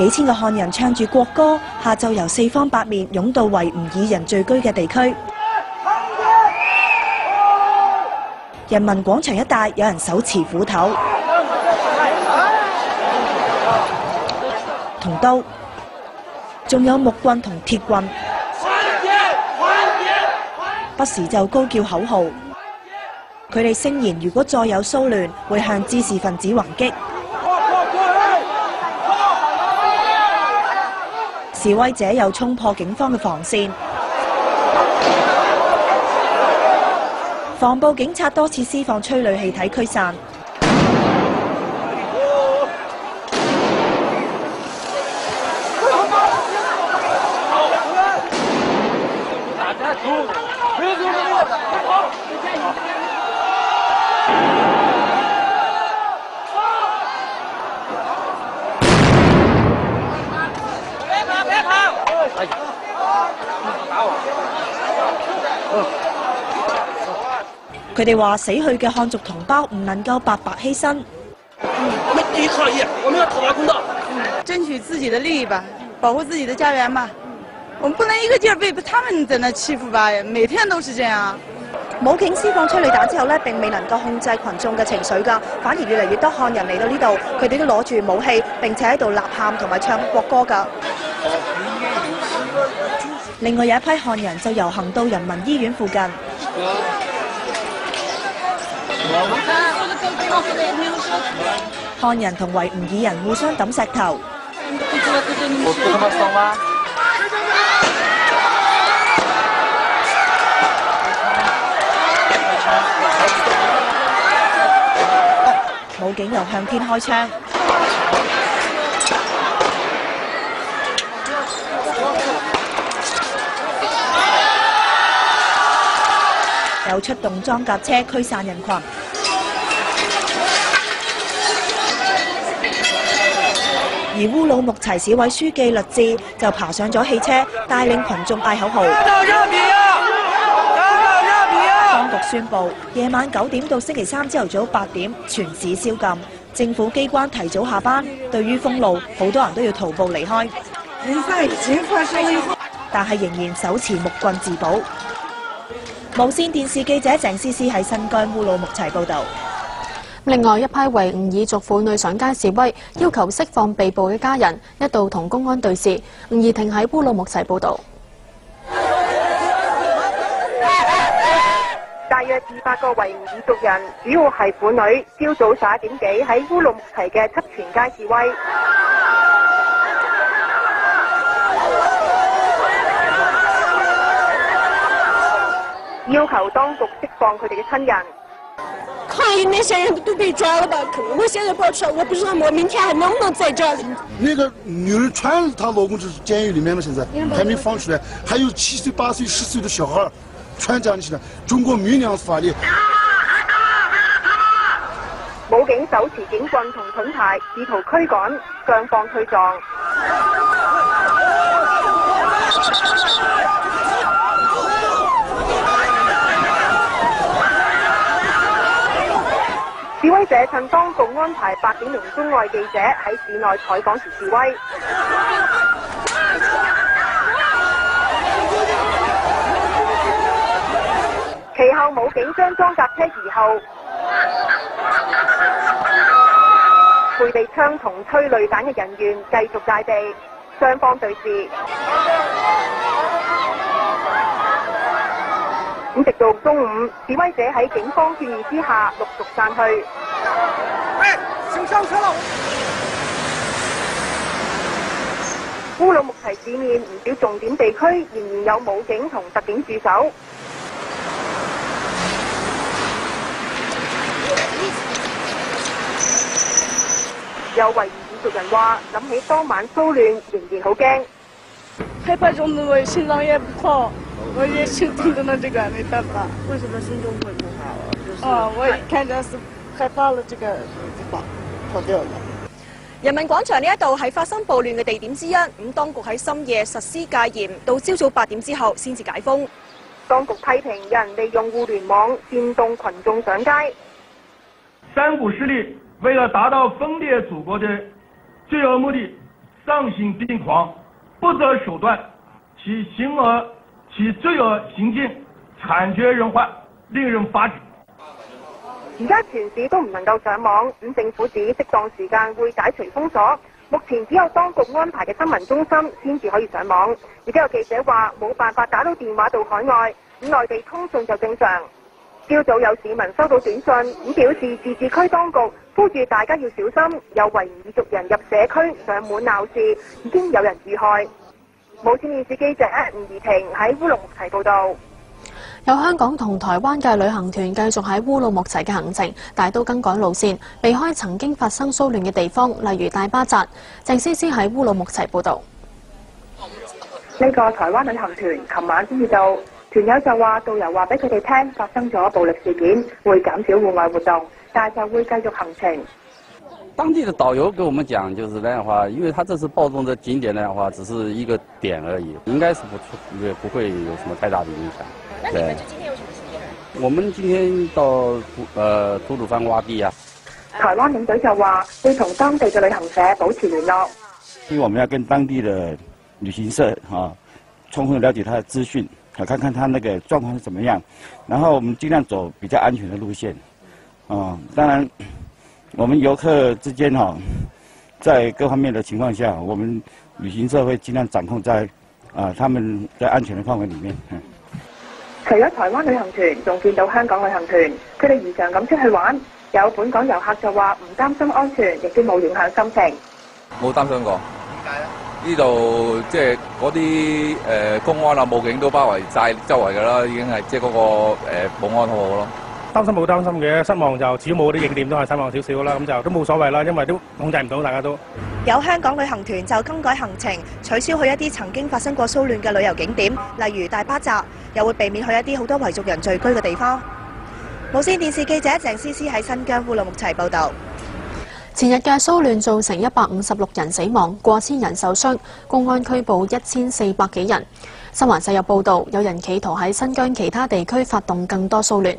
幾千個漢人唱住國歌，下晝由四方八面湧到維吾爾人聚居嘅地區。人民廣場一帶有人手持斧頭、銅刀，仲有木棍同鐵棍，不時就高叫口號。佢哋聲言，如果再有騷亂，會向知識分子還擊。示威者又衝破警方嘅防線，防暴警察多次施放催淚氣體驅散。佢哋話：死去嘅漢族同胞唔能夠白白犧牲。我們第一抗議，我們要討伐公道，爭取自己的利益吧，保護自己的家園吧。我們不能一個勁兒被他們在那欺負吧，每天都是這樣。武警施放催淚彈之後呢，並未能夠控制群眾嘅情緒㗎，反而越嚟越多漢人嚟到呢度，佢哋都攞住武器，並且喺度吶喊同埋唱國歌㗎。另外有一批漢人就遊行到人民醫院附近。漢人同維吾爾人互相抌石頭。武警又向天開槍，又出動裝甲車驅散人群。而烏魯木齊市委書記律治就爬上咗汽車，帶領群眾嗌口號。當局宣布，夜晚9點到星期3朝頭早8點，全市宵禁。政府機關提早下班，對於封路，好多人都要徒步離開。但係仍然手持木棍自保。無線電視記者鄭思思喺新疆烏魯木齊報導。另外一批維吾爾族婦女上街示威，要求釋放被捕嘅家人，一度同公安對峙。吳怡婷喺烏魯木齊報導。大約200個維吾爾族人，主要係婦女，朝早11點幾喺烏魯木齊嘅七全街示威，要求當局釋放佢哋嘅親人。抗議那些人都被抓了吧？我現在跑出來，我不知道我明天還能不能在這裡。那個女人全她老公就是監獄裡面嘛，現在還沒放出來，還有7歲、8歲、10歲的小孩，全站起來。中國明亮法律。武警手持警棍同盾牌，試圖驅趕，雙方推撞。示威者趁當局安排8點鐘中外記者喺市內採訪時示威。其後武警將裝甲車移後，配備槍同催淚彈嘅人員繼續戒備，雙方對峙。直到中午，示威者喺警方勸喻之下陸續散去。請上車啦！烏魯木齊市面唔少重點地區仍然有武警同特警駐守。有維吾爾族人話：諗起當晚騷亂，仍然好驚。害怕中的我心臟也不好。我也心疼着呢，這個沒辦法。為什麼心中會不好啊？我一看見是害怕了，這個跑掉了。人民廣場呢一度係發生暴亂嘅地點之一，咁當局喺深夜實施戒嚴，到朝早8點之後先至解封。當局批評有人利用互聯網煽動群眾上街。三股勢力為了達到分裂祖國的罪惡目的，丧心病狂，不择手段，其罪恶行径惨绝人寰，令人发指。而家全市都唔能夠上網，咁政府指適當時間會解除封鎖。目前只有當局安排嘅新聞中心先至可以上網。亦都有記者話冇辦法打到電話到海外，咁內地通訊就正常。朝早有市民收到短信，咁表示自治區當局呼籲大家要小心，有維吾爾族人入社區上門鬧事，已經有人遇害。無線電視記者吳怡婷喺烏魯木齊報導。有香港同台灣嘅旅行團繼續喺烏魯木齊嘅行程，大都更改路線，避開曾經發生騷亂嘅地方，例如大巴扎。鄭思思喺烏魯木齊報導。呢個台灣旅行團琴晚先至到，團友就話導遊話俾佢哋聽發生咗暴力事件，會減少戶外活動，但係就會繼續行程。當地的導遊給我們講，就是那樣話，因為他這次暴動的景點那樣話，只是一個點而已，應該是不會有什麼太大的影響。那你們就今天有什麼行程？我們今天到吐魯番洼地啊。台灣領隊就話會同當地嘅旅行社保持聯絡。因為我們要跟當地的旅行社充分了解他的資訊，看看他那個狀況是怎麼樣，然後我們盡量走比較安全的路線。當然，我們遊客之間在各方面的情況下，我們旅行社會盡量掌控在他們在安全的範圍裡面。除咗台灣旅行團，仲見到香港旅行團，佢哋如常咁出去玩。有本港遊客就話唔擔心安全，亦都冇影響心情。冇擔心過。點解咧？呢度即係嗰啲公安啊、武警都包圍晒周圍㗎啦，已經係即係嗰個保安好好咯。擔心冇擔心嘅，失望就始終冇嗰啲景點都係失望少少啦，咁就都冇所謂啦，因為都控制唔到，大家都。有香港旅行團就更改行程，取消去一啲曾經發生過騷亂嘅旅遊景點，例如大巴扎，又會避免去一啲好多維族人聚居嘅地方。無線電視記者鄭思思喺新疆烏魯木齊報導。前日嘅騷亂造成156人死亡，過千人受傷，公安拘捕1400幾人。新華社有報導，有人企圖喺新疆其他地區發動更多騷亂。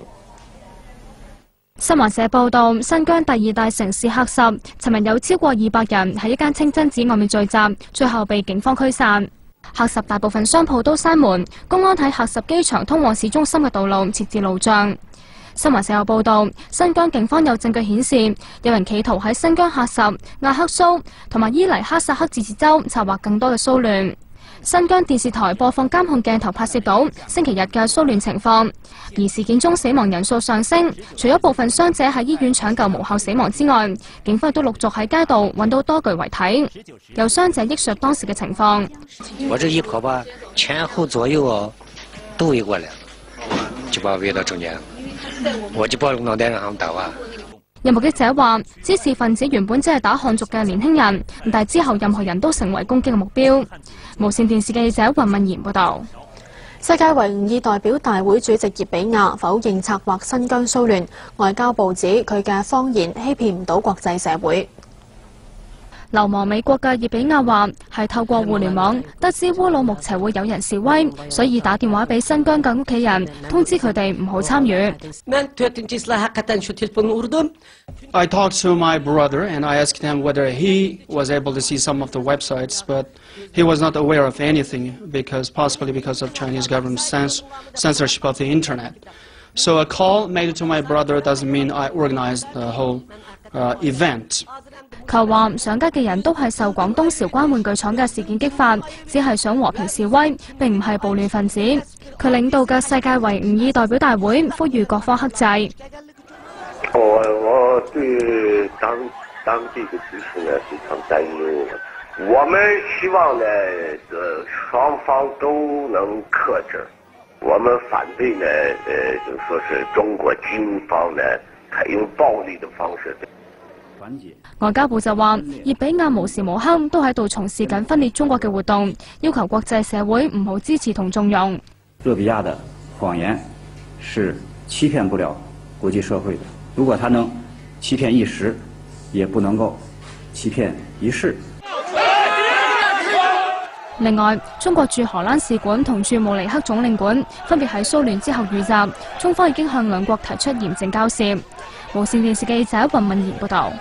新華社報道，新疆第二大城市喀什，尋日有超過200人喺一間清真寺外面聚集，最後被警方驅散。喀什大部分商鋪都閂門，公安喺喀什機場通往市中心嘅道路設置路障。新華社有報道，新疆警方有證據顯示，有人企圖喺新疆喀什、阿克蘇同埋伊犁哈薩克自治州策劃更多嘅騷亂。新疆電視台播放監控鏡頭拍攝到星期日嘅騷亂情況，而事件中死亡人數上升，除咗部分傷者喺醫院搶救無效死亡之外，警方亦都陸續喺街道揾到多具遺體。有傷者憶述當時嘅情況：我這一跑吧，前後左右都圍過來，就把我圍到中間，我就把腦袋上打啊！有目擊者話，滋事分子原本只係打漢族嘅年輕人，但係之後任何人都成為攻擊嘅目標。無線電視記者雲敏賢報導。世界維吾爾代表大會主席葉比亞否認策劃新疆騷亂，外交部指佢嘅謊言欺騙唔到國際社會。流亡美國嘅葉比亞話，係透過互聯網得知烏魯木齊會有人示威，所以打電話俾新疆嘅屋企人，通知佢哋唔好參與。I talked to my brother and I asked him whether he was able to see some of the websites, but he was not aware of anything possibly because of Chinese government censorship of the internet. So a call made to my brother doesn't mean I organized the whole event. 佢話上街嘅人都係受廣東韶關玩具廠嘅事件激發，只係想和平示威，並唔係暴亂分子。佢領導嘅世界維吾爾代表大會呼籲各方克制。我對當地嘅局勢呢非常擔憂，我們希望呢雙方都能克制。我們反對呢就說是中國軍方呢採用暴力的方式。外交部就話，葉比亞無時無刻都喺度從事緊分裂中國嘅活動，要求國際社會唔好支持同縱容。熱比亞的謊言是欺騙不了國際社會的，如果他能欺騙一時，也不能夠欺騙一世。另外，中國駐荷蘭使館同駐慕尼黑總領館分別喺騷亂之後遇襲，中方已經向兩國提出嚴正交涉。無線電視記者雲敏賢報導。